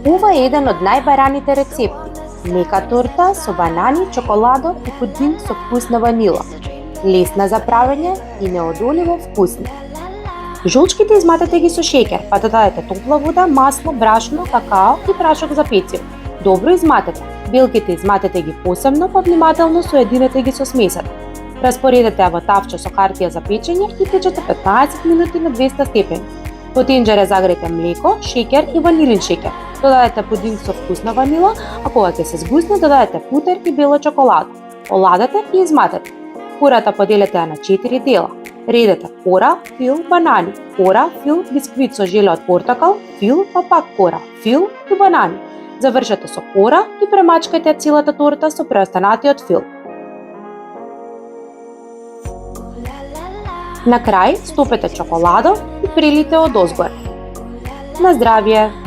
Ова е еден од најбараните рецепти. Мека торта со банани, чоколадо и пудинг со вкусна ванила. Лесна за правење и неодоливо вкусна. Жолчките изматете ги со шеќер, па додадете топла вода, масло, брашно, какао и прашок за пeciво. Добро изматете. Белките изматете ги посебно, па внимателно соединете ги со смесата. Распоредете ја во тавче со хартија за печење и печете 15 минути на 200 степени. Во тенџере загрете млеко, шеќер и ванилин шеќер. Додадете пудинг со вкусна ванила, а кога ќе се згусне додадете путер и бела чоколада. Оладете и изматете. Кората поделете ја на 4 дела. Редете кора, фил, банани, кора, фил, бисквит со желе од портакал, фил, па пак кора, фил и банани. Завршете со кора и премачкајте целата торта со преостанатиот фил. На крај стопете чоколадо и прелите одозгоре. На здравје!